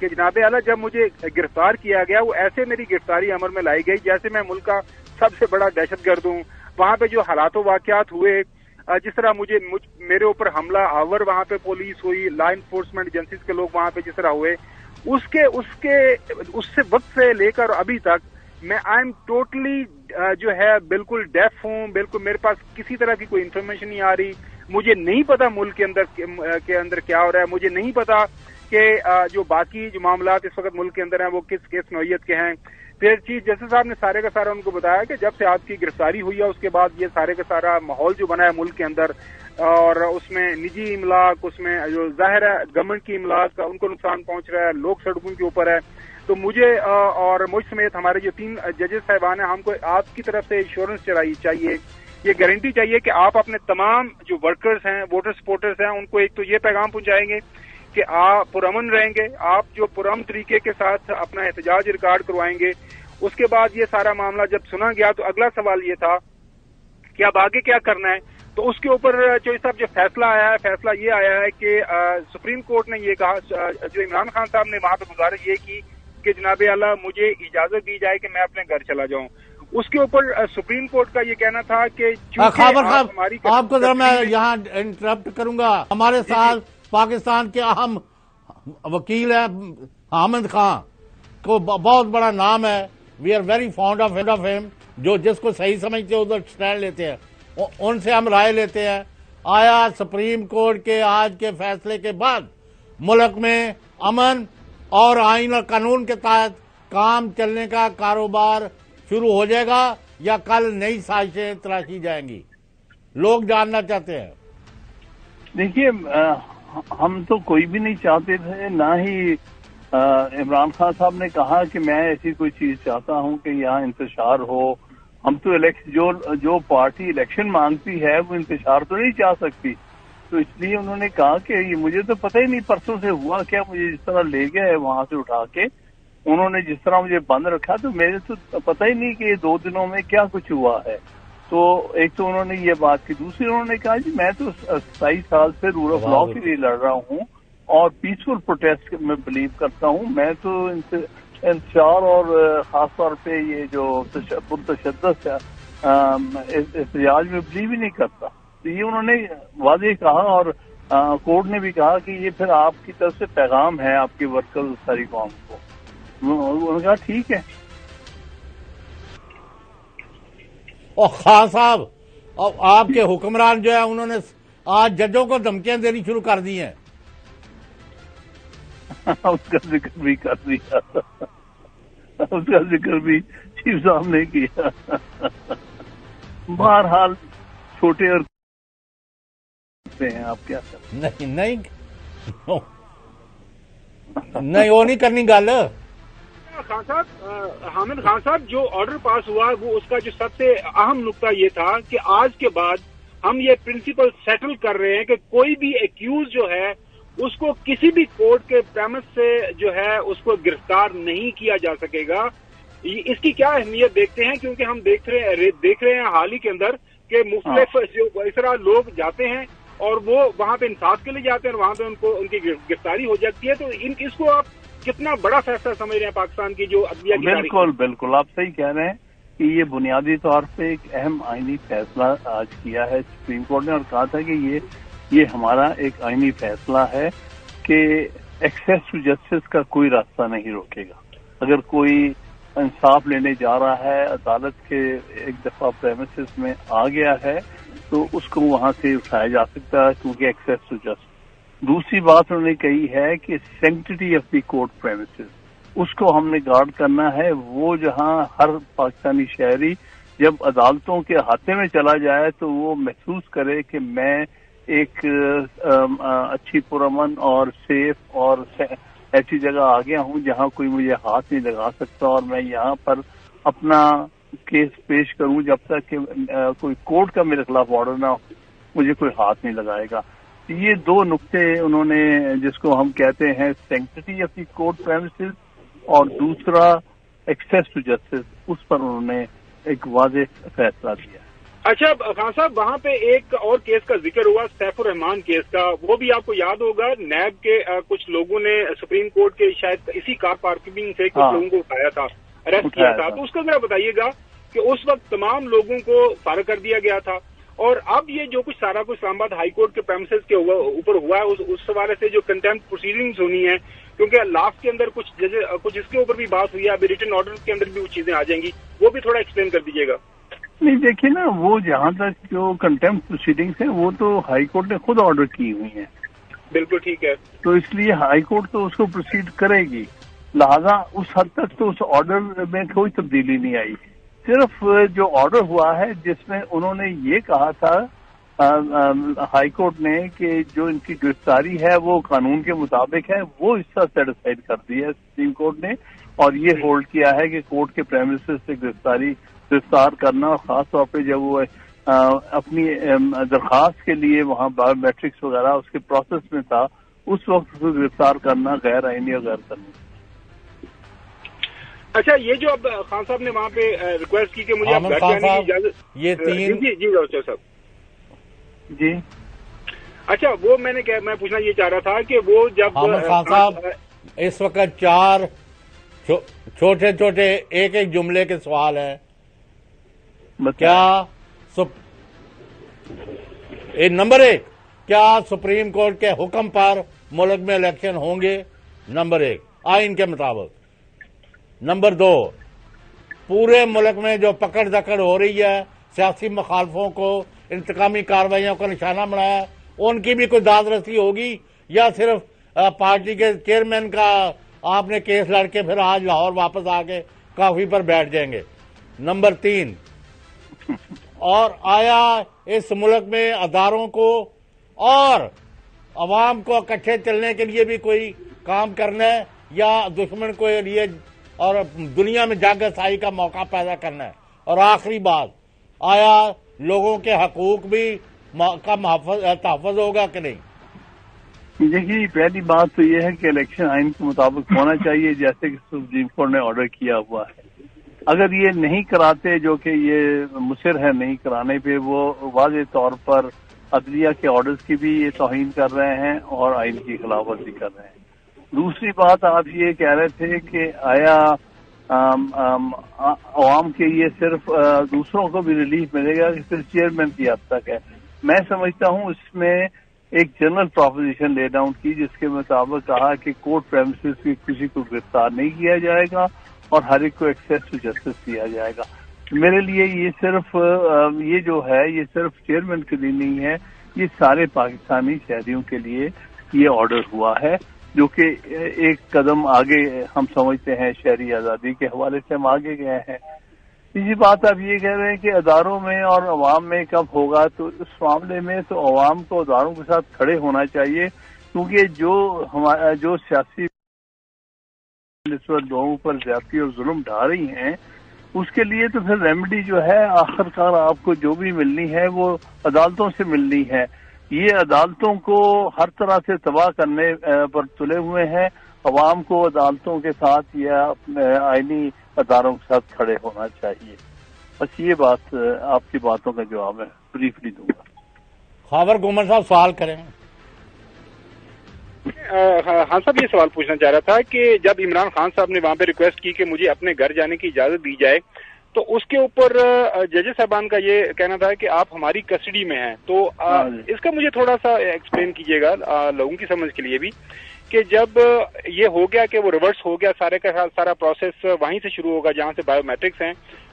کہ جناب اعلیٰ جب مجھے گرفتار کیا گیا وہ ایسے میری گرفتاری عمل میں لائی گئی جیسے میں ملک کا سب سے بڑا دہشت گرد ہوں. وہاں پہ جو حالات و واقعات ہوئے، جس طرح میرے اوپر حملہ آور وہاں پہ پولیس ہوئی، لا انفورسمنٹ ایجنسیز کے لوگ وہاں پہ جس طرح ہوئے، اس سے وقت سے لے کر ابھی تک میں آئی ایم ٹوٹلی جو ہے بالکل ڈیف ہوں. بالکل میرے پاس کسی طرح کی کوئی انفارمیشن نہیں آ رہی. مجھے نہیں پتا ملک کے اندر کیا ہو رہا ہے. مجھے نہیں پتا کہ جو باقی جو معاملات اس وقت ملک کے اندر ہیں وہ کس نوعیت کے ہیں. پھر چیف جسٹس صاحب نے سارے کا سارا ان کو بتایا کہ جب سے آپ کی گرفتاری ہوئی ہے اس کے بعد یہ سارے کا سارا ماحول جو بنا ہے ملک کے اندر، اور اس میں نجی املاک، اس میں جو ظاہر ہے گورنمنٹ کی املاک کا ان کو نقصان پہنچ رہا ہے، لوگ سڑکوں کے اوپر ہے. تو مجھے اور مجھ سمیت ہمارے جو 3 ججز صاحبان ہیں، ہم کو آپ کی طرف سے ایشورنس چاہیے، یہ گارنٹی چاہیے کہ آپ اپنے تمام جو ورکرز ہیں، ووٹر سپورٹرز ہیں، ان کو ایک تو یہ پیغام پہنچائیں گے کہ آپ پرامن رہیں گے، آپ جو پرامن طریقے کے ساتھ اپنا احتجاج ریکارڈ کروائیں گے. اس کے بعد یہ سارا معاملہ جب سنا گیا تو اگلا سوال یہ تھا کہ اب آگے کیا کرنا ہے. تو اس کے اوپر چوہدری صاحب جو فیصلہ آیا ہے، فیصلہ یہ آیا ہے کہ سپریم کورٹ نے یہ کہا، جو عمران خان صاحب نے وہاں پہ گزارش یہ کی کہ جناب اعلیٰ مجھے اجازت دی جائے کہ میں اپنے گھر چلا جاؤں. اس کے اوپر سپریم کورٹ کا یہ کہنا تھا کہ خاور صاحب آپ کو ذرا میں یہاں انٹرپٹ کروں گا. ہمارے ساتھ پاکستان کے اہم وکیل ہیں حامد خان، کو بہت بڑا نام ہے. We are very fond of him, جو جس کو صحیح سمجھتے ہیں ادھر اسٹینڈ لیتے ہیں، ان سے ہم رائے لیتے ہیں. آیا سپریم کورٹ کے آج کے فیصلے کے بعد ملک میں امن اور آئین اور قانون کے تحت کام چلنے کا کاروبار شروع ہو جائے گا یا کل نئی سازشیں تراشی جائیں گی؟ لوگ جاننا چاہتے ہیں. دیکھیے، ہم تو کوئی بھی نہیں چاہتے تھے، نہ ہی عمران خان صاحب نے کہا کہ میں ایسی کوئی چیز چاہتا ہوں کہ یہاں انتشار ہو. ہم تو جو پارٹی الیکشن مانگتی ہے وہ انتشار تو نہیں چاہ سکتی. تو اس لیے انہوں نے کہا کہ یہ مجھے تو پتہ ہی نہیں پرسوں سے ہوا کیا، مجھے جس طرح لے گئے وہاں سے اٹھا کے انہوں نے جس طرح مجھے بند رکھا، تو میرے تو پتہ ہی نہیں کہ یہ 2 دنوں میں کیا کچھ ہوا ہے. تو ایک تو انہوں نے یہ بات کی. دوسری انہوں نے کہا جی میں تو 27 سال سے رول آف لا کے لیے لڑ رہا ہوں اور پیسفل پروٹیسٹ میں بلیو کرتا ہوں. میں تو انتشار اور خاص طور پہ یہ جو پرتشدد احتجاج میں بلیو ہی نہیں کرتا. تو یہ انہوں نے واضح کہا، اور کورٹ نے بھی کہا کہ یہ پھر آپ کی طرف سے پیغام ہے آپ کے ورکر ساری قوم کو. انہوں نے کہا ٹھیک ہے. اور خان صاحب، اور آپ کے حکمران جو ہے انہوں نے آج ججوں کو دھمکیاں دینی شروع کر دی ہیں. اس کا ذکر بھی کر دیا، اس کا ذکر بھی چیف صاحب نے کیا. بہرحال چھوٹے اور ہیں، آپ کیا کریں. نہیں وہ نہیں کرنی گل. خان صاحب، حامد خان صاحب، جو آرڈر پاس ہوا وہ اس کا جو سب سے اہم نقطہ یہ تھا کہ آج کے بعد ہم یہ پرنسپل سیٹل کر رہے ہیں کہ کوئی بھی ایکیوز جو ہے اس کو کسی بھی کورٹ کے پریمس سے جو ہے اس کو گرفتار نہیں کیا جا سکے گا. اس کی کیا اہمیت دیکھتے ہیں، کیونکہ ہم دیکھ رہے ہیں حال ہی کے اندر کہ مختلف جو اس طرح لوگ جاتے ہیں اور وہ وہاں پہ انصاف کے لیے جاتے ہیں اور وہاں پہ ان کی گرفتاری ہو جاتی ہے. تو اس کو آپ کتنا بڑا فیصلہ سمجھ رہے ہیں پاکستان کی جو عدلیہ کی؟ بالکل آپ صحیح کہہ رہے ہیں کہ یہ بنیادی طور پہ ایک اہم آئینی فیصلہ آج کیا ہے سپریم کورٹ نے، اور کہا تھا کہ یہ ہمارا ایک آئینی فیصلہ ہے کہ ایکسیس ٹو جسٹس کا کوئی راستہ نہیں روکے گا. اگر کوئی انصاف لینے جا رہا ہے، عدالت کے ایک دفعہ پریمیسز میں آ گیا ہے تو اس کو وہاں سے اٹھایا جا سکتا ہے، کیونکہ ایکسیس ٹو جسٹس. دوسری بات انہوں نے کہی ہے کہ sanctity of the court premises, اس کو ہم نے گارڈ کرنا ہے. وہ جہاں ہر پاکستانی شہری جب عدالتوں کے احاطے میں چلا جائے تو وہ محسوس کرے کہ میں ایک اچھی پرامن اور سیف اور ایسی جگہ آ گیا ہوں جہاں کوئی مجھے ہاتھ نہیں لگا سکتا، اور میں یہاں پر اپنا کیس پیش کروں جب تک کہ کوئی کورٹ کا میرے خلاف آرڈر نہ ہو، مجھے کوئی ہاتھ نہیں لگائے گا. یہ 2 نقطے انہوں نے، جس کو ہم کہتے ہیں sanctity of the court premises اور دوسرا ایکسیس ٹو جسٹس، اس پر انہوں نے ایک واضح فیصلہ دیا. اچھا خان صاحب، وہاں پہ ایک اور کیس کا ذکر ہوا، سیف الرحمان کیس کا، وہ بھی آپ کو یاد ہوگا، نیب کے کچھ لوگوں نے سپریم کورٹ کے شاید اسی کار پارکنگ سے کچھ لوگوں کو اٹھایا تھا، اریسٹ کیا تھا، تو اس کا ذرا بتائیے گا کہ اس وقت تمام لوگوں کو فارغ کر دیا گیا تھا، اور اب یہ جو کچھ سارا کچھ اسلام آباد ہائی کورٹ کے پریمسز کے اوپر ہوا ہے، اس حوالے سے جو کنٹمپٹ پروسیڈنگز ہونی ہے، کیونکہ لاسٹ کے اندر کچھ اس کے اوپر بھی بات ہوئی ہے، ابھی ریٹن آرڈر کے اندر بھی وہ چیزیں آ جائیں گی، وہ بھی تھوڑا ایکسپلین کر دیجیے گا۔ نہیں دیکھیے نا، وہ جہاں تک جو کنٹمپٹ پروسیڈنگز ہیں وہ تو ہائی کورٹ نے خود آرڈر کی ہوئی ہیں۔ بالکل ٹھیک ہے۔ تو اس لیے ہائی کورٹ تو اس کو پروسیڈ کرے گی، لہذا اس حد تک تو اس آرڈر میں کوئی تبدیلی نہیں آئی۔ صرف جو آرڈر ہوا ہے جس میں انہوں نے یہ کہا تھا ہائی کورٹ نے کہ جو ان کی گرفتاری ہے وہ قانون کے مطابق ہے، وہ حصہ سیٹ اسائڈ کر دیا ہے سپریم کورٹ نے، اور یہ ہولڈ کیا ہے کہ کورٹ کے پریمیسز سے گرفتار کرنا، اور خاص طور پہ جب وہ اپنی درخواست کے لیے وہاں بایو میٹرکس وغیرہ اس کے پروسیس میں تھا، اس وقت اس کو گرفتار کرنا غیر آئینی اور غیر قانونی۔ اچھا، یہ جو اب خان صاحب نے وہاں پہ ریکویسٹ کی کہ مجھے اب گھر جانے کی اجازت، یہ تین جی ڈاکٹر صاحب جی، اچھا وہ میں پوچھنا یہ چاہ رہا تھا کہ وہ جب خان صاحب اس وقت 4 چھوٹے چھوٹے ایک جملے کے سوال ہیں، کیا نمبر 1 کیا سپریم کورٹ کے حکم پر ملک میں الیکشن ہوں گے؟ نمبر 1 آئین کے مطابق۔ نمبر 2 پورے ملک میں جو پکڑ دکڑ ہو رہی ہے، سیاسی مخالفوں کو انتقامی کارروائیوں کا نشانہ بنایا، ان کی بھی کوئی داد رسی ہوگی، یا صرف پارٹی کے چیئرمین کا آپ نے کیس لڑ کے پھر آج لاہور واپس آ کے کافی پر بیٹھ جائیں گے؟ نمبر 3 اور آیا اس ملک میں اداروں کو اور عوام کو اکٹھے چلنے کے لیے بھی کوئی کام کرنا ہے، یا دشمن کو لیے اور دنیا میں جنگ سائی کا موقع پیدا کرنا ہے؟ اور آخری بات، آیا لوگوں کے حقوق بھی کا تحفظ ہوگا کہ نہیں؟ دیکھیے، پہلی بات تو یہ ہے کہ الیکشن آئین کے مطابق ہونا چاہیے، جیسے کہ سپریم کورٹ نے آرڈر کیا ہوا ہے۔ اگر یہ نہیں کراتے، جو کہ یہ مصر ہے نہیں کرانے پہ، وہ واضح طور پر عدلیہ کے آرڈرز کی بھی یہ توہین کر رہے ہیں اور آئین کی خلاف ورزی کر رہے ہیں۔ دوسری بات، آپ یہ کہہ رہے تھے کہ آیا عوام کے یہ صرف دوسروں کو بھی ریلیف ملے گا کہ صرف چیئرمین کی حد تک ہے؟ میں سمجھتا ہوں اس میں ایک جنرل پروپوزیشن لے ڈاؤن کی، جس کے مطابق کہا کہ کورٹ پریمیسز کی کسی کو گرفتار نہیں کیا جائے گا اور ہر ایک کو ایکسیس ٹو جسٹس دیا جائے گا۔ میرے لیے یہ صرف یہ جو ہے یہ صرف چیئرمین کے لیے نہیں ہے، یہ سارے پاکستانی شہریوں کے لیے یہ آرڈر ہوا ہے، جو کہ ایک قدم آگے ہم سمجھتے ہیں شہری آزادی کے حوالے سے ہم آگے گئے ہیں۔ تیسری بات آپ یہ کہہ رہے ہیں کہ اداروں میں اور عوام میں کب ہوگا، تو اس معاملے میں تو عوام کو اداروں کے ساتھ کھڑے ہونا چاہیے، کیونکہ جو سیاسی نسبت لوگوں پر زیادتی اور ظلم ڈھا رہی ہیں، اس کے لیے تو پھر ریمیڈی جو ہے آخرکار آپ کو جو بھی ملنی ہے وہ عدالتوں سے ملنی ہے۔ یہ عدالتوں کو ہر طرح سے تباہ کرنے پر تلے ہوئے ہیں، عوام کو عدالتوں کے ساتھ یا اپنے آئینی اداروں کے ساتھ کھڑے ہونا چاہیے۔ بس یہ بات آپ کی باتوں کا جواب میں بریفلی دوں گا۔ خاور گومن صاحب سوال کریں۔ ہاں صاحب، یہ سوال پوچھنا چاہ رہا تھا کہ جب عمران خان صاحب نے وہاں پہ ریکویسٹ کی کہ مجھے اپنے گھر جانے کی اجازت دی جائے، تو اس کے اوپر ججز صاحبان کا یہ کہنا تھا کہ آپ ہماری کسٹڈی میں ہیں، تو اس کا مجھے تھوڑا سا ایکسپلین کیجیے گا لوگوں کی سمجھ کے لیے بھی، کہ جب یہ ہو گیا کہ وہ ریورس ہو گیا، سارے کا سارا پروسیس وہیں سے شروع ہوگا جہاں سے بایو میٹرکس ہیں،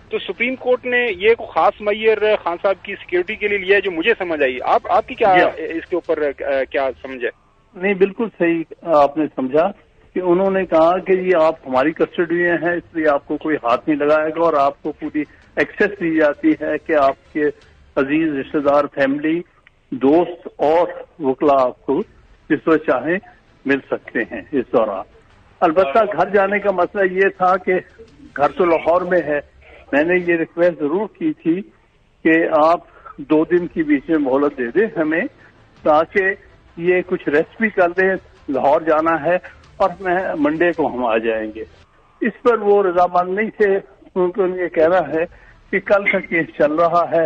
تو سپریم کورٹ نے یہ کو خاص معیار خان صاحب کی سیکیورٹی کے لیے لیا ہے، جو مجھے سمجھ آئی۔ آپ کی کیا اس کے اوپر کیا سمجھ ہے؟ نہیں، بالکل صحیح آپ نے سمجھا کہ انہوں نے کہا کہ یہ آپ ہماری کسٹڈی میں ہیں، اس لیے آپ کو کوئی ہاتھ نہیں لگائے گا، اور آپ کو پوری ایکسیس دی جاتی ہے کہ آپ کے عزیز رشتہ دار، فیملی، دوست اور وکلا آپ کو جس وقت چاہیں مل سکتے ہیں اس دوران۔ البتہ گھر جانے کا مسئلہ یہ تھا کہ گھر تو لاہور میں ہے، میں نے یہ ریکویسٹ ضرور کی تھی کہ آپ 2 دن کی بیچ میں مہلت دے دیں ہمیں، تاکہ یہ کچھ ریسٹ بھی کر دیں، لاہور جانا ہے اور منڈے کو ہم آ جائیں گے۔ اس پر وہ رضامند نہیں تھے، کیونکہ ان یہ کہنا ہے کہ کل کا کیس چل رہا ہے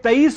23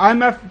IMF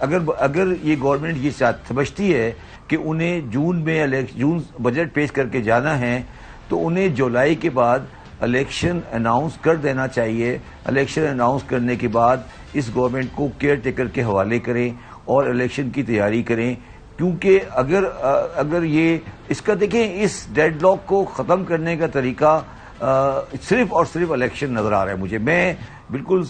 اگر یہ گورنمنٹ یہ سمجھتی ہے کہ انہیں جون بجٹ پیش کر کے جانا ہے تو انہیں جولائی کے بعد الیکشن اناؤنس کر دینا چاہیے. الیکشن اناؤنس کرنے کے بعد اس گورنمنٹ کو کیئر ٹیکر کے حوالے کریں اور الیکشن کی تیاری کریں, کیونکہ اگر یہ اس کا دیکھیں اس ڈیڈ لاک کو ختم کرنے کا طریقہ صرف اور صرف الیکشن نظر آ رہا ہے مجھے. میں بالکل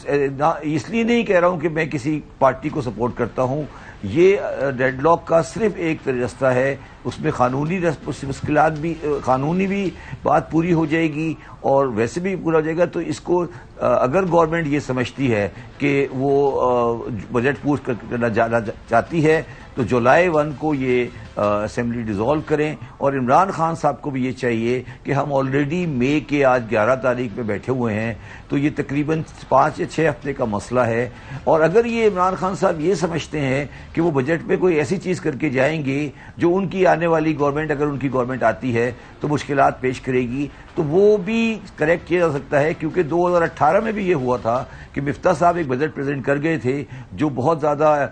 اس لیے نہیں کہہ رہا ہوں کہ میں کسی پارٹی کو سپورٹ کرتا ہوں, یہ ڈیڈ لاک کا صرف ایک رستہ ہے, اس میں قانونی مشکلات بھی, قانونی بھی بات پوری ہو جائے گی اور ویسے بھی پورا ہو جائے گا. تو اس کو اگر گورنمنٹ یہ سمجھتی ہے کہ وہ بجٹ پوش کرنا جانا چاہتی ہے تو جولائی 1 کو یہ اسمبلی ڈیزالو کریں. اور عمران خان صاحب کو بھی یہ چاہیے کہ ہم آلریڈی مئی کے آج 11 تاریخ پہ بیٹھے ہوئے ہیں, تو یہ تقریباً 5 یا 6 ہفتے کا مسئلہ ہے. اور اگر یہ عمران خان صاحب یہ سمجھتے ہیں کہ وہ بجٹ میں کوئی ایسی چیز کر کے جائیں گے جو ان کی آنے والی گورنمنٹ, اگر ان کی گورنمنٹ آتی ہے تو مشکلات پیش کرے گی, تو وہ بھی کریکٹ کیا جا سکتا ہے. کیونکہ 2018 میں بھی یہ ہوا تھا کہ مفتاح صاحب ایک بجٹ پریزنٹ کر گئے تھے جو بہت زیادہ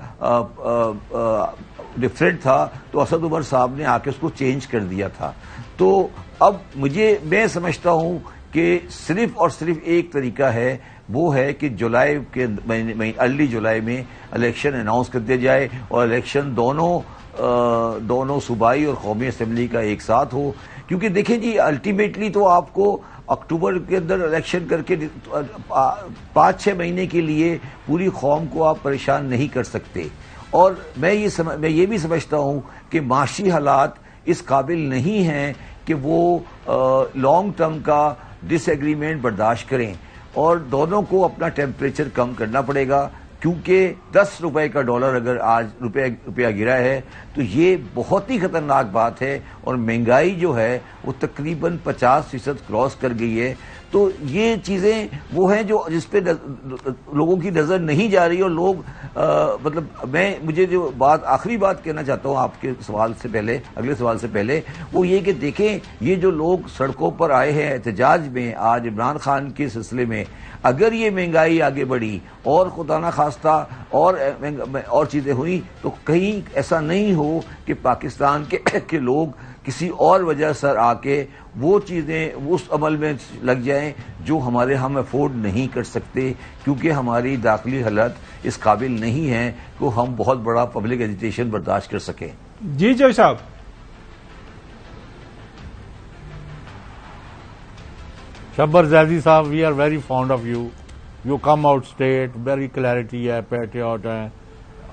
ڈفرینٹ تھا, تو اسد عمر صاحب نے آ کے اس کو چینج کر دیا تھا. تو اب میں سمجھتا ہوں کہ صرف اور صرف ایک طریقہ ہے, وہ ہے کہ جولائی کے ارلی جولائی میں الیکشن اناؤنس کر دیا جائے اور الیکشن دونوں صوبائی اور قومی اسمبلی کا ایک ساتھ ہو. کیونکہ دیکھیں جی الٹیمیٹلی تو آپ کو اکتوبر کے اندر الیکشن کر کے 5-6 مہینے کے لیے پوری قوم کو آپ پریشان نہیں کر سکتے. اور میں یہ بھی سمجھتا ہوں کہ معاشی حالات اس قابل نہیں ہیں کہ وہ لانگ ٹرم کا ڈس ایگریمنٹ برداشت کریں, اور دونوں کو اپنا ٹیمپریچر کم کرنا پڑے گا. کیونکہ 10 روپے کا ڈالر اگر آج روپیہ گرا ہے تو یہ بہت ہی خطرناک بات ہے, اور مہنگائی جو ہے وہ تقریباً 50% کراس کر گئی ہے. تو یہ چیزیں وہ ہیں جو جس پہ لوگوں کی نظر نہیں جا رہی. اور لوگ مجھے جو آخری بات کہنا چاہتا ہوں آپ کے سوال سے پہلے, اگلے سوال سے پہلے, وہ یہ کہ دیکھیں یہ جو لوگ سڑکوں پر آئے ہیں احتجاج میں آج عمران خان کے سلسلے میں, اگر یہ مہنگائی آگے بڑھی اور خدا نہ خواستہ اور چیزیں ہوئی تو کہیں ایسا نہیں ہو کہ پاکستان کے لوگ کسی اور وجہ سے آ کے وہ چیزیں اس عمل میں لگ جائیں جو ہم افورڈ نہیں کر سکتے, کیونکہ ہماری داخلی حالت اس قابل نہیں ہے کہ ہم بہت بڑا پبلک ایجیٹیشن برداشت کر سکیں. جی جوئی صاحب. شبر زیدی صاحب, we are very fond of you. You come out straight, very clarity ہے, پیٹریوٹ ہے,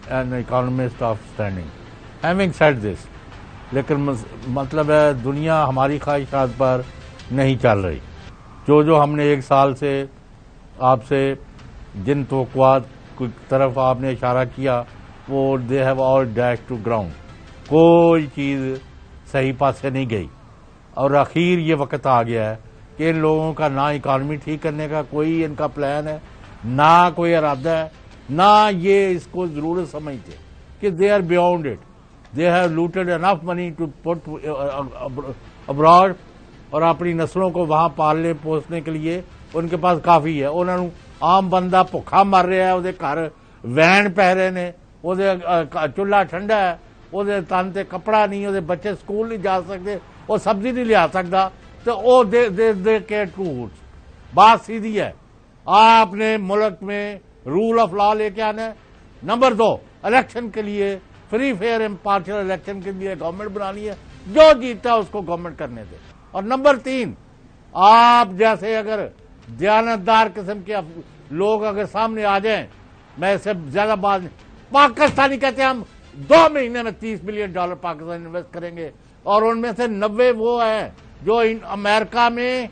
an economist of standing. Having said this, لیکن مطلب ہے دنیا ہماری خواہشات پر نہیں چل رہی. جو ہم نے 1 سال سے آپ سے جن توقعات کی طرف آپ نے اشارہ کیا وہ they have all dash to ground. کوئی چیز صحیح پاس سے نہیں گئی, اور اخیر یہ وقت آ گیا ہے کہ ان لوگوں کا نہ اکانومی ٹھیک کرنے کا کوئی ان کا پلان ہے, نہ کوئی ارادہ ہے, نہ یہ اس کو ضرورت سمجھتے کہ they are beyond it. They have looted enough money to put abroad, اور اپنی نسلوں کو وہاں پالنے پوسنے کے لیے ان کے پاس کافی ہے. انہوں نے عام بندہ بھوکھا مر رہا ہے, وہ گھر وین پہ رہے نے, وہ چولہا ٹھنڈا ہے, وہ تن تے کپڑا نہیں, وہ بچے سکول نہیں جا سکتے, وہ سبزی نہیں لیا سکتا, تو وہ دے کے ٹوٹس. بات سیدھی ہے, آپ نے ملک میں رول آف لا لے کے آنا ہے. نمبر 2, الیکشن کے لیے فری فیئر امپارشل الیکشن کے لیے گورنمنٹ بنانی ہے, جو جیتا ہے اس کو گورنمنٹ کرنے دے. اور نمبر 3, آپ جیسے اگر دیانتدار قسم کے لوگ اگر سامنے آ جائیں, میں اس سے زیادہ بات نہیں, پاکستانی کہتے ہیں ہم 2 مہینے میں $30 بلین پاکستان انویسٹ کریں گے, اور ان میں سے 90 وہ ہیں جو امریکہ میں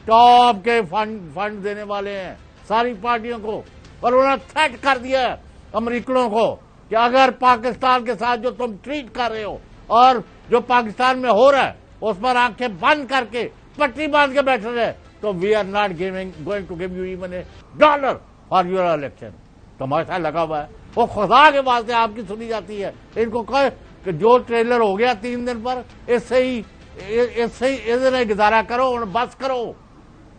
ٹاپ کے فنڈ دینے والے ہیں ساری پارٹیوں کو. اور انہوں نے تھریٹ کر دیا ہے امریکنوں کو کہ اگر پاکستان کے ساتھ جو تم ٹریٹ کر رہے ہو اور جو پاکستان میں ہو رہا ہے اس پر آنکھیں بند کر کے پٹی باندھ کے بیٹھ رہے تو we are not going to give you even $1 for your election. تماشا لگا ہوا ہے, وہ خدا کے واسطے آپ کی سنی جاتی ہے. ان کو کہے کہ جو ٹریلر ہو گیا 3 دن پر, اس سے ہی گزارا کرو, بس کرو,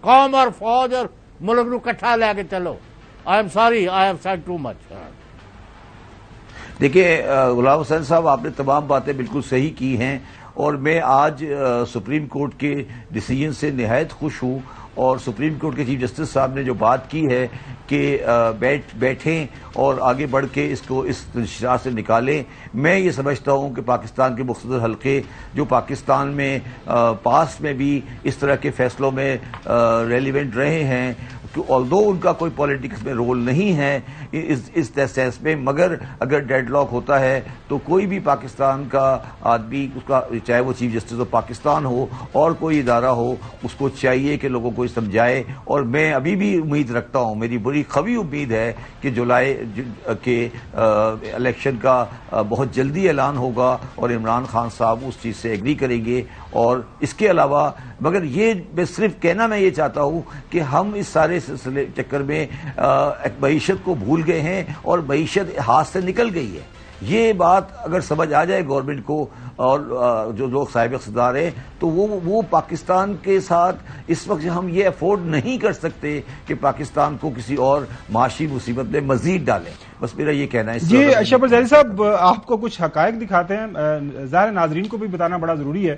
قوم اور فوج اور ملک نو کٹھا لے کے چلو. I am sorry, I have said too much. دیکھیے غلام حسین صاحب، آپ نے تمام باتیں بالکل صحیح کی ہیں، اور میں آج سپریم کورٹ کے ڈیسیجن سے نہایت خوش ہوں، اور سپریم کورٹ کے چیف جسٹس صاحب نے جو بات کی ہے کہ بیٹھیں اور آگے بڑھ کے اس کو اس انشراح سے نکالیں، میں یہ سمجھتا ہوں کہ پاکستان کے مختصر حلقے جو پاکستان میں پاسٹ میں بھی اس طرح کے فیصلوں میں ریلیونٹ رہے ہیں، آلدو ان کا کوئی پولیٹکس میں رول نہیں ہے اس سینس میں، مگر اگر ڈیڈ لاک ہوتا ہے تو کوئی بھی پاکستان کا آدمی، اس کا چاہے وہ چیف جسٹس آف پاکستان ہو اور کوئی ادارہ ہو، اس کو چاہیے کہ لوگوں کو سمجھائے. اور میں ابھی بھی امید رکھتا ہوں، میری بڑی قوی امید ہے کہ جولائی کے الیکشن کا بہت جلدی اعلان ہوگا اور عمران خان صاحب اس چیز سے ایگری کریں گے. اور اس کے علاوہ مگر یہ میں صرف کہنا میں یہ چاہتا ہوں کہ ہم اس سارے سلسلے چکر میں معیشت کو بھول گئے ہیں اور معیشت ہاتھ سے نکل گئی ہے. یہ بات اگر سمجھ آ جائے گورنمنٹ کو اور جو لوگ صاحب اقتدار ہیں تو وہ پاکستان کے ساتھ اس وقت ہم یہ افورڈ نہیں کر سکتے کہ پاکستان کو کسی اور معاشی مصیبت میں مزید ڈالیں. بس میرا یہ کہنا ہے. جی شبر زیدی صاحب، آپ کو کچھ حقائق دکھاتے ہیں، ظاہر ناظرین کو بھی بتانا بڑا ضروری ہے.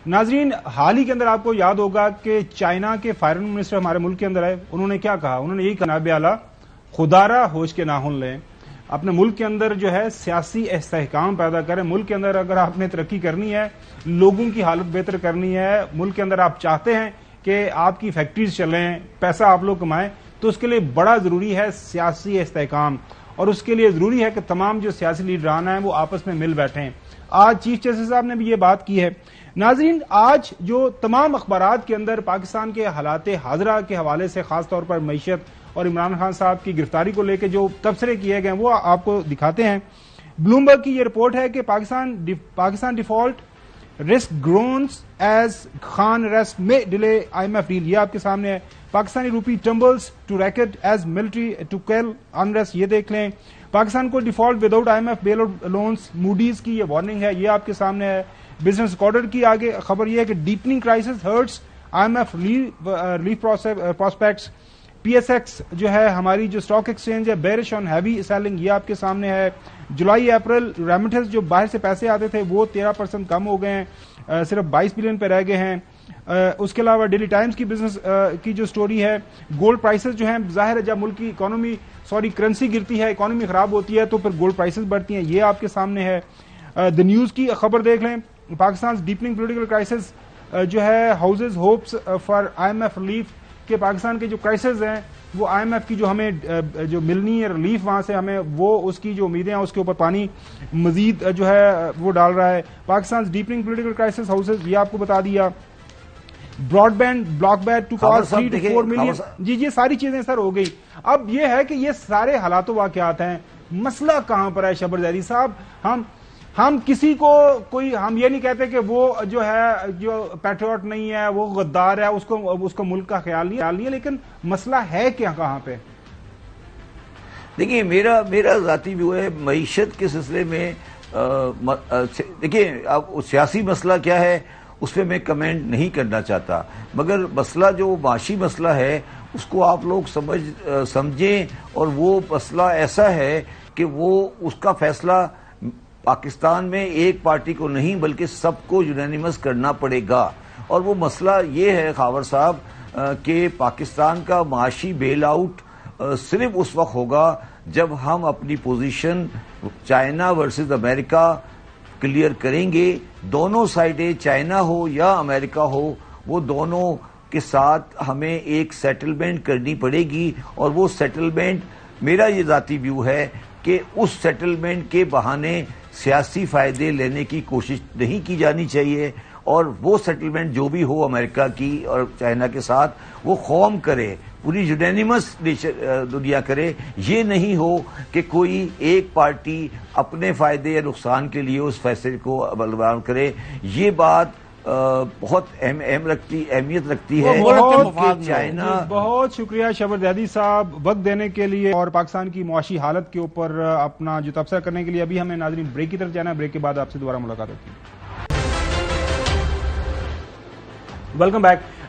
ناظرین، حال ہی کے اندر آپ کو یاد ہوگا کہ چائنا کے فارن منسٹر ہمارے ملک کے اندر ہے، انہوں نے کیا کہا؟ انہوں نے یہی کہا، نائب اعلیٰ خدارہ ہوش کے ناخن لیں، اپنے ملک کے اندر جو ہے سیاسی استحکام پیدا کریں. ملک کے اندر اگر آپ نے ترقی کرنی ہے، لوگوں کی حالت بہتر کرنی ہے، ملک کے اندر آپ چاہتے ہیں کہ آپ کی فیکٹریز چلیں، پیسہ آپ لوگ کمائیں، تو اس کے لیے بڑا ضروری ہے سیاسی استحکام، اور اس کے لیے ضروری ہے کہ تمام جو سیاسی لیڈران ہیں وہ آپس میں مل بیٹھیں. آج چیف جسٹس صاحب نے بھی یہ بات کی ہے. ناظرین، آج جو تمام اخبارات کے اندر پاکستان کے حالات حاضرہ کے حوالے سے، خاص طور پر معیشت اور عمران خان صاحب کی گرفتاری کو لے کے جو تبصرے کیے گئے وہ آپ کو دکھاتے ہیں. بلومبرگ کی یہ رپورٹ ہے کہ Pakistan default risk grows as Khan arrest میں ڈیلے IMF ڈیل. یہ آپ کے سامنے ہے. Pakistani rupee tumbles to record as military to quell unrest. یہ دیکھ لیں. پاکستان کو default without IMF bailout loans. Moody's کی یہ وارننگ ہے، یہ آپ کے سامنے ہے. بزنس ریکارڈر کی آگے خبر یہ ہے کہ deepening crisis hurts IMF relief prospects. PSX جو ہے ہماری جو اسٹاک ایکسچینج ہے، بیرش آن ہیوی سیلنگ. یہ آپ کے سامنے ہے. جولائی اپریل ریمیٹنس جو باہر سے پیسے آتے تھے وہ 13% کم ہو گئے ہیں، صرف 22 بلین پہ رہ گئے ہیں. اس کے علاوہ ڈیلی ٹائمز کی بزنس کی جو سٹوری ہے، گولڈ پرائسز جو ہیں، ظاہر ہے جب ملک کی کرنسی گرتی ہے، اکانومی خراب ہوتی ہے تو پھر گولڈ پرائسز بڑھتی ہیں. یہ آپ کے سامنے ہے. دی نیوز کی خبر دیکھ لیں. پاکستان ڈیپننگ پولیٹیکل کرائسس جو ہے، houses hopes for IMF relief. کہ پاکستان کے جو کرائسز ہیں وہ IMF کی جو ہمیں جو ملنی ہے ریلیف وہاں سے ہمیں، وہ اس کی جو امیدیں ہیں اس کے اوپر پانی مزید جو ہے وہ ڈال رہا ہے. Pakistan deepening political crisis houses, یہ آپ کو بتا دیا. Broadband block beat to cost 3 to 4 million. جی یہ ساری چیزیں سر ہو گئی. اب یہ ہے کہ یہ سارے حالات و واقعات ہیں، مسئلہ کہاں پر ہے شبر زیدی صاحب؟ ہم کسی کو ہم یہ نہیں کہتے کہ وہ جو ہے جو پیٹریوٹ نہیں ہے، وہ غدار ہے، اس کو ملک کا خیال نہیں ہے، لیکن مسئلہ ہے کیا کہاں پہ؟ دیکھیے میرا ذاتی ویو ہے معیشت کے سلسلے میں. دیکھیے اب سیاسی مسئلہ کیا ہے اس پہ میں کمنٹ نہیں کرنا چاہتا، مگر مسئلہ جو معاشی مسئلہ ہے اس کو آپ لوگ سمجھیں، اور وہ مسئلہ ایسا ہے کہ وہ اس کا فیصلہ پاکستان میں ایک پارٹی کو نہیں بلکہ سب کو یونینیمس کرنا پڑے گا. اور وہ مسئلہ یہ ہے خاور صاحب کہ پاکستان کا معاشی بیل آؤٹ صرف اس وقت ہوگا جب ہم اپنی پوزیشن چائنا ورسز امریکہ کلیئر کریں گے. دونوں سائڈیں، چائنا ہو یا امریکہ ہو، وہ دونوں کے ساتھ ہمیں ایک سیٹلمنٹ کرنی پڑے گی. اور وہ سیٹلمنٹ، میرا یہ ذاتی ویو ہے کہ اس سیٹلمنٹ کے بہانے سیاسی فائدے لینے کی کوشش نہیں کی جانی چاہیے. اور وہ سیٹلمنٹ جو بھی ہو امریکہ کی اور چائنا کے ساتھ، وہ قوم کرے، پوری یونینیمس دنیا کرے. یہ نہیں ہو کہ کوئی ایک پارٹی اپنے فائدے یا نقصان کے لیے اس فیصلے کو عمل کرے. یہ بات بہت اہمیت رکھتی ہے. چائنا. بہت شکریہ شبر زیدی صاحب وقت دینے کے لیے اور پاکستان کی معاشی حالت کے اوپر اپنا جو تبصرہ کرنے کے لیے. ابھی ہمیں ناظرین بریک کی طرف جانا ہے، بریک کے بعد آپ سے دوبارہ ملاقات ہوتی ہے. Welcome back.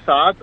7